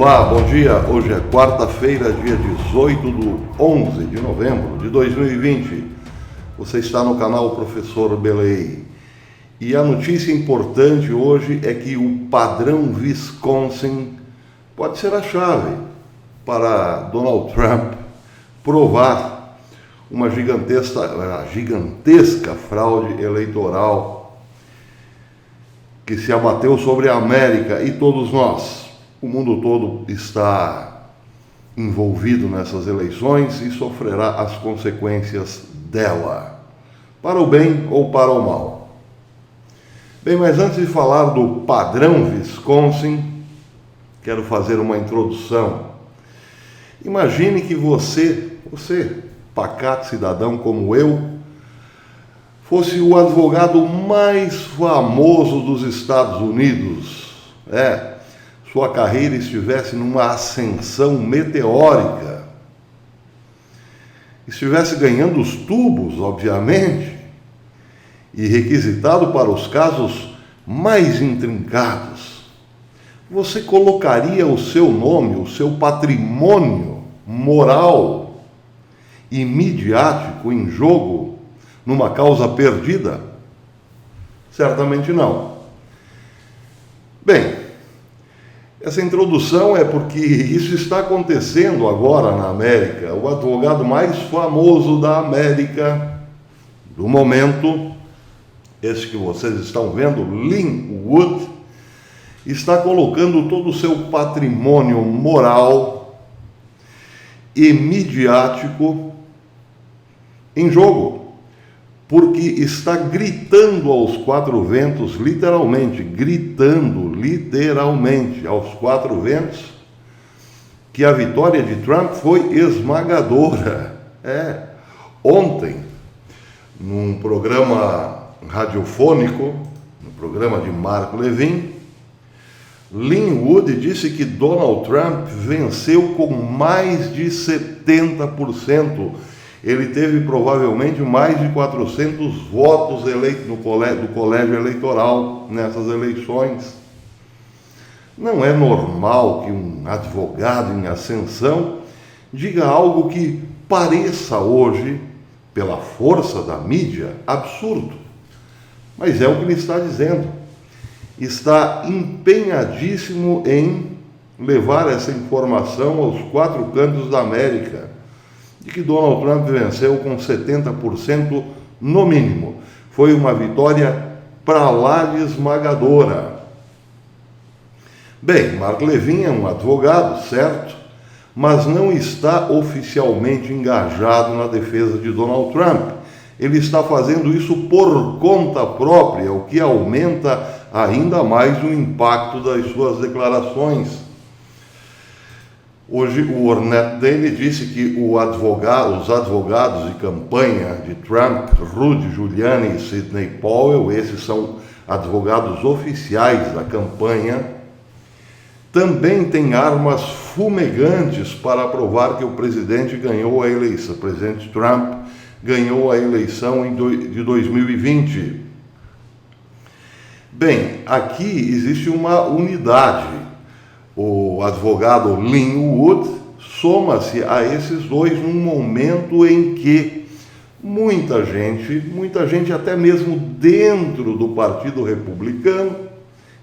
Olá, bom dia. Hoje é quarta-feira, dia 18 de 11 de novembro de 2020. Você está no canal Professor Belei. E a notícia importante hoje é que o padrão Wisconsin pode ser a chave para Donald Trump provar uma gigantesca fraude eleitoral que se abateu sobre a América e todos nós. O mundo todo está envolvido nessas eleições e sofrerá as consequências dela, para o bem ou para o mal. Bem, mas antes de falar do padrão Wisconsin, quero fazer uma introdução. Imagine que você, pacato cidadão como eu, fosse o advogado mais famoso dos Estados Unidos. Sua carreira estivesse numa ascensão meteórica, estivesse ganhando os tubos, obviamente, e requisitado para os casos mais intrincados. Você colocaria o seu nome, o seu patrimônio moral e midiático em jogo numa causa perdida? Certamente não. Bem, essa introdução é porque isso está acontecendo agora na América. O advogado mais famoso da América, do momento, esse que vocês estão vendo, Lin Wood, está colocando todo o seu patrimônio moral e midiático em jogo, porque está gritando aos quatro ventos, literalmente aos quatro ventos, que a vitória de Trump foi esmagadora. Ontem, num programa radiofônico, no programa de Marco Levin, Lin Wood disse que Donald Trump venceu com mais de 70%. Ele teve provavelmente mais de 400 votos do colégio eleitoral nessas eleições. Não é normal que um advogado em ascensão diga algo que pareça hoje, pela força da mídia, absurdo. Mas é o que ele está dizendo. Está empenhadíssimo em levar essa informação aos quatro cantos da América, de que Donald Trump venceu com 70% no mínimo. Foi uma vitória para lá de esmagadora. Bem, Marco Levin é um advogado, certo? Mas não está oficialmente engajado na defesa de Donald Trump. Ele está fazendo isso por conta própria, o que aumenta ainda mais o impacto das suas declarações. Hoje, o Ornet dele disse que os advogados de campanha de Trump, Rudy Giuliani e Sidney Powell, esses são advogados oficiais da campanha, também têm armas fumegantes para provar que o presidente ganhou a eleição. O presidente Trump ganhou a eleição de 2020. Bem, aqui existe uma unidade. O advogado Lin Wood soma-se a esses dois num momento em que muita gente até mesmo dentro do Partido Republicano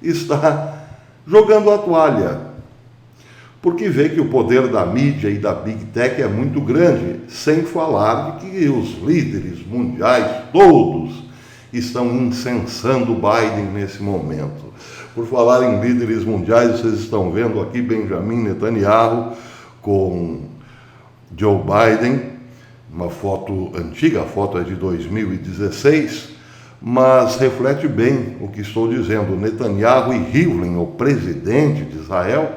está jogando a toalha, porque vê que o poder da mídia e da Big Tech é muito grande, sem falar de que os líderes mundiais todos estão incensando Biden nesse momento. Por falar em líderes mundiais, vocês estão vendo aqui Benjamin Netanyahu com Joe Biden, uma foto antiga, a foto é de 2016, mas reflete bem o que estou dizendo. Netanyahu e Rivlin, o presidente de Israel,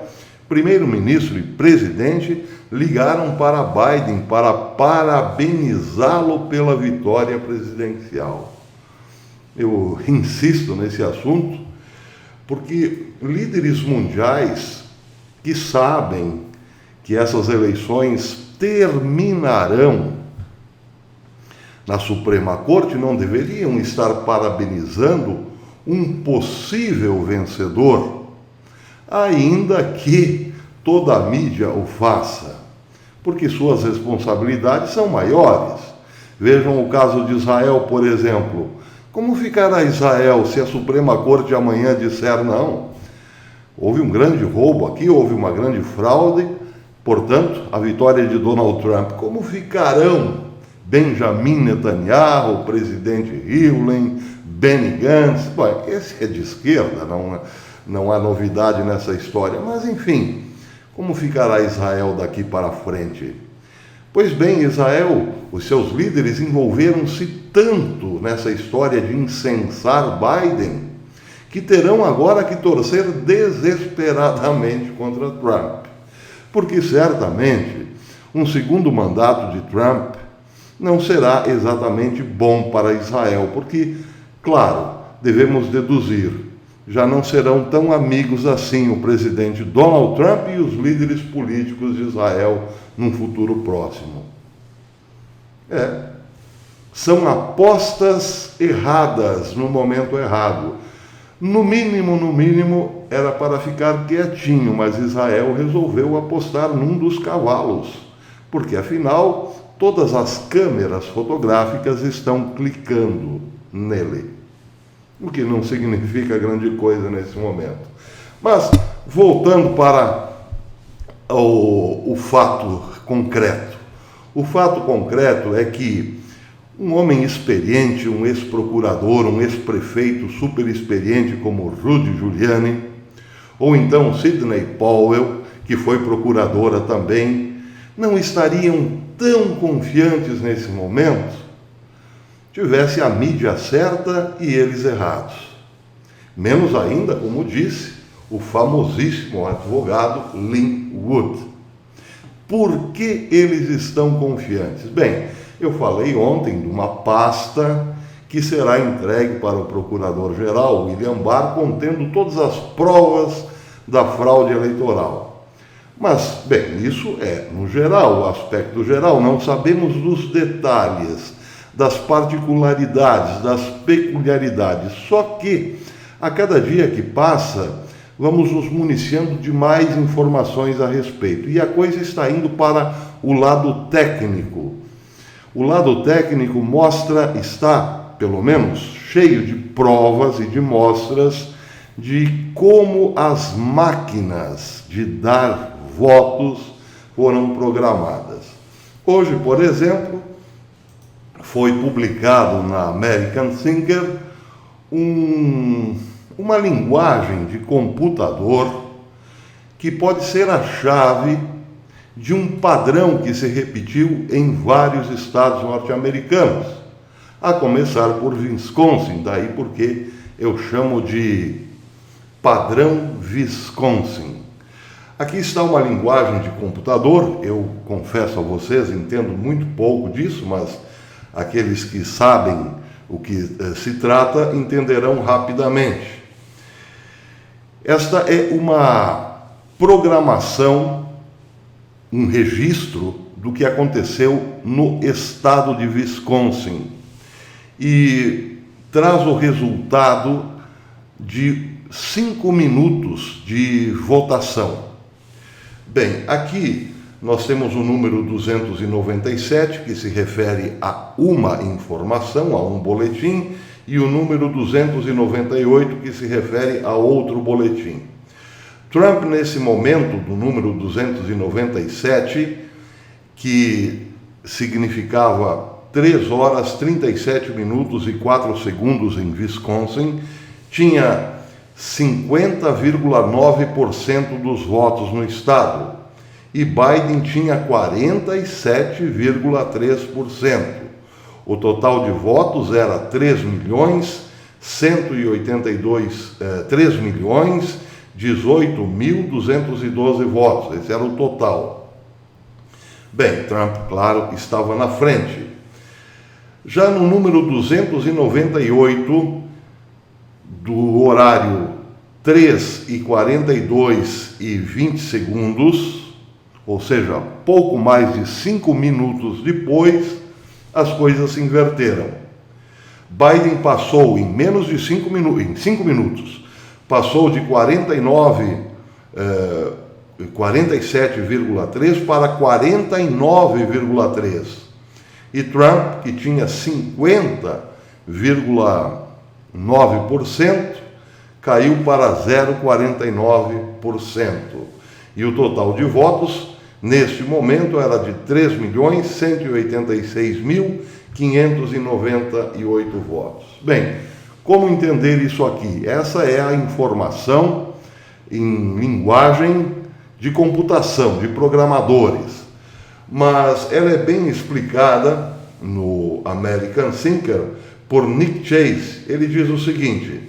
primeiro-ministro e presidente, ligaram para Biden para parabenizá-lo pela vitória presidencial. Eu insisto nesse assunto porque líderes mundiais que sabem que essas eleições terminarão na Suprema Corte não deveriam estar parabenizando um possível vencedor, ainda que toda a mídia o faça, porque suas responsabilidades são maiores. Vejam o caso de Israel, por exemplo. Como ficará Israel se a Suprema Corte amanhã disser não? Houve um grande roubo aqui, houve uma grande fraude, portanto, a vitória de Donald Trump. Como ficarão Benjamin Netanyahu, o presidente Rivlin, Benny Gantz? Bom, esse é de esquerda, não há novidade nessa história, mas enfim, como ficará Israel daqui para frente? Pois bem, Israel, os seus líderes envolveram-se tanto nessa história de incensar Biden, que terão agora que torcer desesperadamente contra Trump. Porque certamente um segundo mandato de Trump não será exatamente bom para Israel, porque, claro, devemos deduzir, já não serão tão amigos assim o presidente Donald Trump e os líderes políticos de Israel num futuro próximo. São apostas erradas no momento errado. No mínimo, era para ficar quietinho, mas Israel resolveu apostar num dos cavalos, porque afinal todas as câmeras fotográficas estão clicando nele, o que não significa grande coisa nesse momento. Mas, voltando para o fato concreto. O fato concreto é que um homem experiente, um ex-procurador, um ex-prefeito super experiente como Rudy Giuliani, ou então Sidney Powell, que foi procuradora também, não estariam tão confiantes nesse momento, tivesse a mídia certa e eles errados. Menos ainda, como disse, o famosíssimo advogado Lin Wood. Por que eles estão confiantes? Bem, eu falei ontem de uma pasta que será entregue para o procurador-geral, William Barr, contendo todas as provas da fraude eleitoral. Mas, bem, isso é no geral, o aspecto geral, não sabemos dos detalhes, das particularidades, das peculiaridades. Só que, a cada dia que passa, vamos nos municiando de mais informações a respeito. E a coisa está indo para o lado técnico. O lado técnico está, pelo menos, cheio de provas e de mostras de como as máquinas de dar votos foram programadas. Hoje, por exemplo, foi publicado na American Thinker uma linguagem de computador que pode ser a chave de um padrão que se repetiu em vários estados norte-americanos, a começar por Wisconsin, daí porque eu chamo de padrão Wisconsin. Aqui está uma linguagem de computador, eu confesso a vocês, entendo muito pouco disso, mas aqueles que sabem o que se trata entenderão rapidamente. Esta é uma programação, um registro do que aconteceu no estado de Wisconsin e traz o resultado de 5 minutos de votação. Bem, aqui nós temos o número 297, que se refere a uma informação, a um boletim, e o número 298, que se refere a outro boletim. Trump, nesse momento do número 297, que significava 3 horas, 37 minutos e 4 segundos em Wisconsin, tinha 50,9% dos votos no estado e Biden tinha 47,3%. O total de votos era 3.18.212 votos. Esse era o total. Bem, Trump, claro, estava na frente. Já no número 298, do horário 3h42:20, ou seja, pouco mais de 5 minutos depois, as coisas se inverteram. Biden passou em menos de 5 minutos, passou de 49 47,3% para 49,3%. E Trump, que tinha 50,9%, caiu para 0,49%. E o total de votos, neste momento, era de 3.186.598 votos. Bem, como entender isso aqui? Essa é a informação em linguagem de computação, de programadores. Mas ela é bem explicada no American Thinker por Nick Chase. Ele diz o seguinte: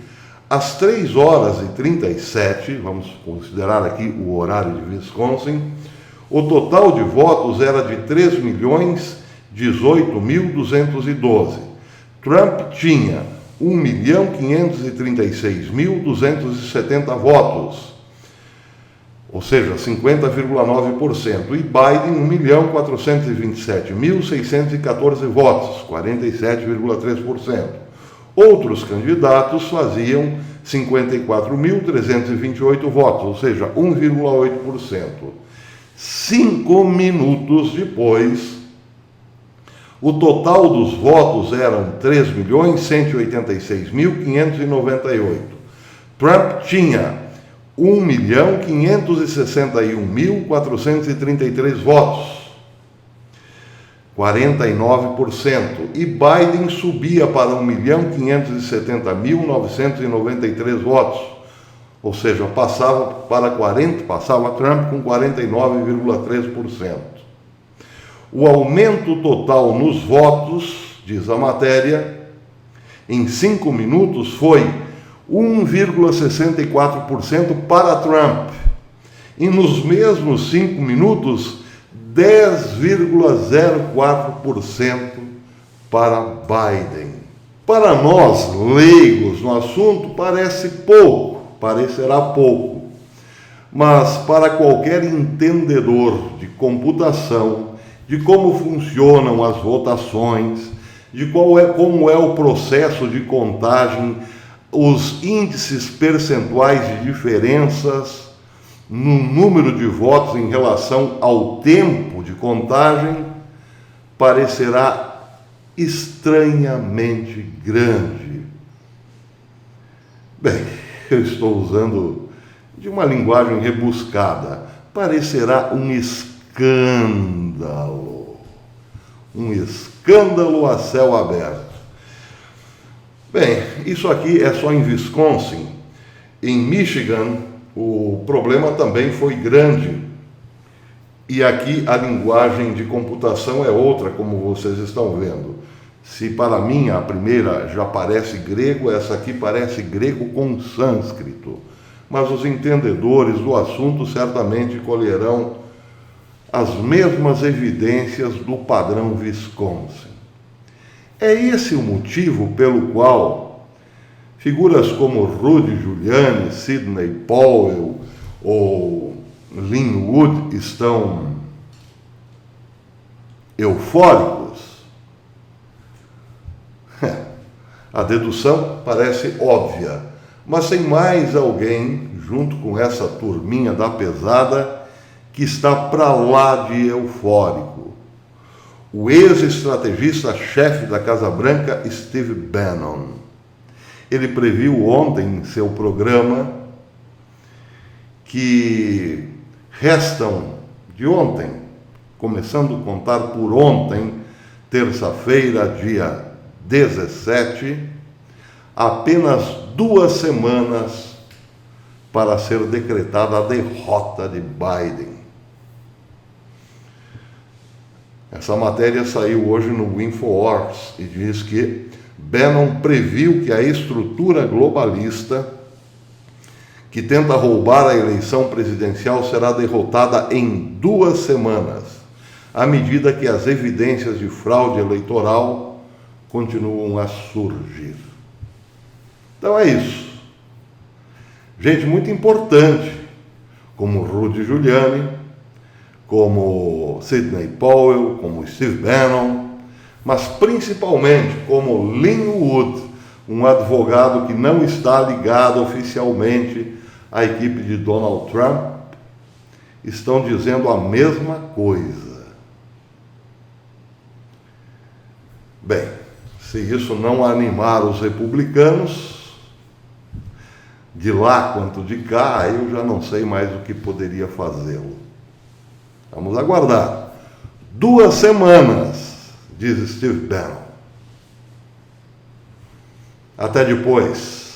às 3h37, vamos considerar aqui o horário de Wisconsin, o total de votos era de 3.018.212. Trump tinha 1.536.270 votos, ou seja, 50,9%, e Biden 1.427.614 votos, 47,3%. Outros candidatos faziam 54.328 votos, ou seja, 1,8%. 5 minutos depois, o total dos votos eram 3.186.598. Trump tinha 1.561.433 votos, 49%, e Biden subia para 1.570.993 votos, ou seja, passava Trump com 49,3%. O aumento total nos votos, diz a matéria, em 5 minutos foi 1,64% para Trump, e nos mesmos 5 minutos, 10,04% para Biden. Para nós, leigos no assunto, parecerá pouco, mas para qualquer entendedor de computação, de como funcionam as votações, de como é o processo de contagem, os índices percentuais de diferenças no número de votos em relação ao tempo de contagem, parecerá estranhamente grande. Bem, eu estou usando de uma linguagem rebuscada. Parecerá um escândalo a céu aberto. Bem, isso aqui é só em Wisconsin. Em Michigan, o problema também foi grande. E aqui a linguagem de computação é outra, como vocês estão vendo. Se para mim a primeira já parece grego, essa aqui parece grego com sânscrito. Mas os entendedores do assunto certamente colherão as mesmas evidências do padrão Wisconsin. É esse o motivo pelo qual figuras como Rudy Giuliani, Sidney Powell ou Lin Wood estão eufóricos? A dedução parece óbvia, mas tem mais alguém junto com essa turminha da pesada que está para lá de eufórico. O ex-estrategista-chefe da Casa Branca, Steve Bannon. Ele previu ontem em seu programa que restam de ontem, começando a contar por ontem, terça-feira, dia 17, apenas 2 semanas para ser decretada a derrota de Biden. Essa matéria saiu hoje no InfoWars e diz que Bannon previu que a estrutura globalista que tenta roubar a eleição presidencial será derrotada em 2 semanas, à medida que as evidências de fraude eleitoral continuam a surgir. Então é isso. Gente muito importante, como Rudy Giuliani, como Sidney Powell, como Steve Bannon, mas principalmente como Lin Wood, um advogado que não está ligado oficialmente à equipe de Donald Trump estão dizendo a mesma coisa. Bem, se isso não animar os republicanos, de lá quanto de cá, eu já não sei mais o que poderia fazê-lo. Vamos aguardar. 2 semanas, diz Steve Bannon. Até depois.